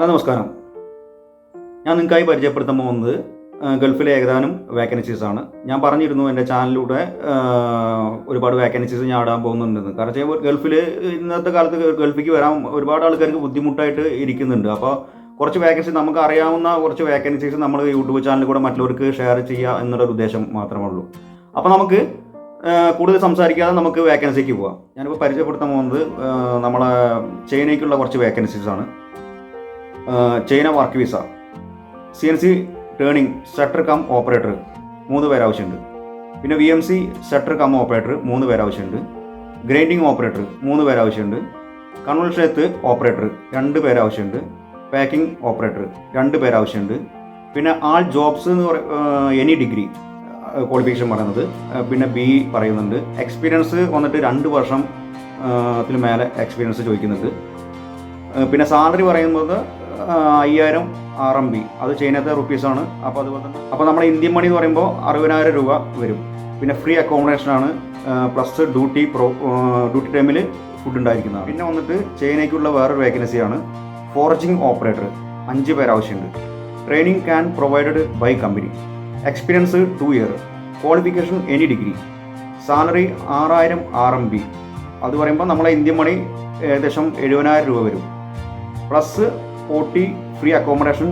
Hello നമസ്കാരം. ഞാൻ നിങ്ങൾക്കായി പരിചയപ്പെടുത്താൻ പോകുന്നത് ഗൾഫിലെ ഏകദാനം വേക്കൻസീസാണ്. ഞാൻ പറഞ്ഞിരുന്നു എൻ്റെ ചാനലിലൂടെ ഒരുപാട് വേക്കൻസീസ് ഞാൻ ഇടാൻ പോകുന്നുണ്ടെന്ന്. കാരണം ഗൾഫിൽ ഇന്നത്തെ കാലത്ത് ഗൾഫിലേക്ക് വരാൻ ഒരുപാട് ആൾക്കാർക്ക് ബുദ്ധിമുട്ടായിട്ട് ഇരിക്കുന്നുണ്ട്. അപ്പോൾ കുറച്ച് വേക്കൻസി നമുക്ക് അറിയാവുന്ന കുറച്ച് വേക്കൻസീസ് നമ്മൾ യൂട്യൂബ് ചാനലിൽ കൂടെ മറ്റുള്ളവർക്ക് ഷെയർ ചെയ്യുക എന്നുള്ളൊരു ഉദ്ദേശം മാത്രമേ ഉള്ളൂ. അപ്പോൾ നമുക്ക് കൂടുതൽ സംസാരിക്കാതെ നമുക്ക് വേക്കൻസിക്ക് പോകാം. ഞാനിപ്പോൾ പരിചയപ്പെടുത്താൻ പോകുന്നത് നമ്മളെ ചൈനയ്ക്കുള്ള കുറച്ച് വേക്കൻസീസാണ്. China work visa, CNC turning setter cum operator 3 പേര് ആവശ്യമുണ്ട്. പിന്നെ VMC സെറ്റർ കം ഓപ്പറേറ്റർ 3 പേര് ആവശ്യമുണ്ട്. ഗ്രൈൻഡിങ് ഓപ്പറേറ്റർ 3 പേര് ആവശ്യമുണ്ട്. കൺവെൻഷനത്ത് ഓപ്പറേറ്റർ 2 പേര് ആവശ്യമുണ്ട്. പാക്കിംഗ് ഓപ്പറേറ്റർ 2 പേര് ആവശ്യമുണ്ട്. പിന്നെ ആൾ ജോബ്സ് എന്ന് എനി ഡിഗ്രി ക്വാളിഫിക്കേഷൻ പറയുന്നത്, പിന്നെ BE പറയുന്നുണ്ട്. എക്സ്പീരിയൻസ് വന്നിട്ട് 2 വർഷം ത്തിന് മേലെ എക്സ്പീരിയൻസ് ചോദിക്കുന്നുണ്ട്. പിന്നെ സാലറി പറയുന്നത് 5000 RMB, അത് ചൈനത്തെ റുപ്പീസാണ്. അപ്പോൾ അതുപോലെ തന്നെ നമ്മുടെ ഇന്ത്യൻ മണി എന്ന് പറയുമ്പോൾ 60,000 രൂപ വരും. പിന്നെ ഫ്രീ അക്കോമഡേഷനാണ്, പ്ലസ് ഡ്യൂട്ടി ടൈമിൽ ഫുഡ് ഉണ്ടായിരിക്കുന്നതാണ്. പിന്നെ വന്നിട്ട് ചൈനയ്ക്കുള്ള വേറൊരു വേക്കൻസിയാണ് ഫോർജിങ് ഓപ്പറേറ്റർ 5 പേര് ആവശ്യമുണ്ട്. Training can provided by company. Experience 2 year. Qualification any degree. Salary 6000 RMB, അത് പറയുമ്പോൾ നമ്മളെ ഇന്ത്യൻ മണി ഏകദേശം 70,000 രൂപ വരും. Plus 40 free accommodation,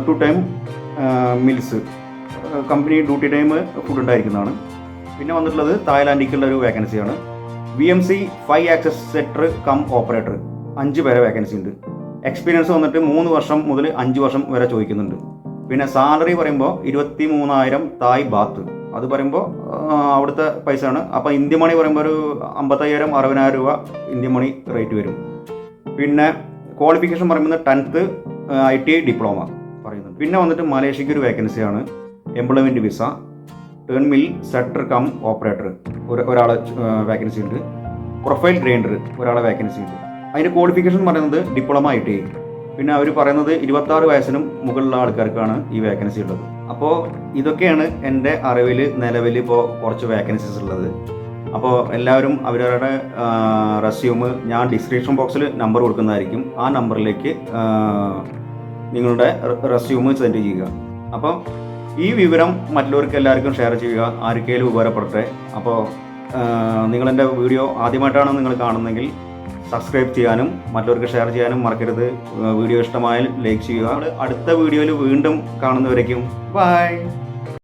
2 time meals, company duty time food ഉണ്ടായിരിക്കുന്നതാണ്. പിന്നെ വന്നിട്ടുള്ളത് തായ്ലാൻഡിലേക്കുള്ള ഒരു വേക്കൻസിയാണ്. VMC 5 ആക്സസ് സെറ്റർ കം ഓപ്പറേറ്റർ 5 പേരെ വേക്കൻസി ഉണ്ട്. എക്സ്പീരിയൻസ് വന്നിട്ട് 3 വർഷം മുതൽ 5 വർഷം വരെ ചോദിക്കുന്നുണ്ട്. പിന്നെ സാലറി പറയുമ്പോൾ 23,000 തായ് ബാത്ത്, അത് പറയുമ്പോൾ അവിടുത്തെ പൈസ ആണ്. അപ്പോൾ ഇന്ത്യൻ മണി പറയുമ്പോൾ ഒരു 55,000 60,000 രൂപ ഇന്ത്യൻ മണി റേറ്റ് വരും. പിന്നെ ക്വാളിഫിക്കേഷൻ പറയുന്നത് 10th ITI ഡിപ്ലോമ പറയുന്നുണ്ട്. പിന്നെ വന്നിട്ട് മലേഷ്യക്ക് ഒരു വേക്കൻസിയാണ്. Employment visa turn mill setter cum operator ഒരാളെ വേക്കൻസി ഉണ്ട്. പ്രൊഫൈൽ ഗ്രൈൻഡർ ഒരാളെ വേക്കൻസി ഉണ്ട്. അതിൻ്റെ ക്വാളിഫിക്കേഷൻ പറയുന്നത് ഡിപ്ലോമ ITI. പിന്നെ അവർ പറയുന്നത് 26 വയസ്സിനും മുകളിലുള്ള ആൾക്കാർക്കാണ് ഈ വേക്കൻസി ഉള്ളത്. അപ്പോൾ ഇതൊക്കെയാണ് എൻ്റെ അറിവിൽ നിലവിൽ ഇപ്പോൾ കുറച്ച് വേക്കൻസീസ് ഉള്ളത്. അപ്പോൾ എല്ലാവരും അവരവരുടെ റെസ്യൂമ് ഞാൻ ഡിസ്ക്രിപ്ഷൻ ബോക്സിൽ നമ്പർ കൊടുക്കുന്നതായിരിക്കും. ആ നമ്പറിലേക്ക് നിങ്ങളുടെ റെസ്യൂമ് സെൻഡ് ചെയ്യുക. അപ്പോൾ ഈ വിവരം മറ്റുള്ളവർക്ക് എല്ലാവർക്കും ഷെയർ ചെയ്യുക, ആർക്കെങ്കിലും ഉപകാരപ്പെടട്ടെ. അപ്പോൾ നിങ്ങളെൻ്റെ വീഡിയോ ആദ്യമായിട്ടാണ് നിങ്ങൾ കാണുന്നതെങ്കിൽ സബ്സ്ക്രൈബ് ചെയ്യാനും മറ്റുള്ളവർക്ക് ഷെയർ ചെയ്യാനും മറക്കരുത്. വീഡിയോ ഇഷ്ടമായാൽ ലൈക്ക് ചെയ്യുക. അടുത്ത വീഡിയോയിൽ വീണ്ടും കാണുന്നവരേക്കും ബൈ.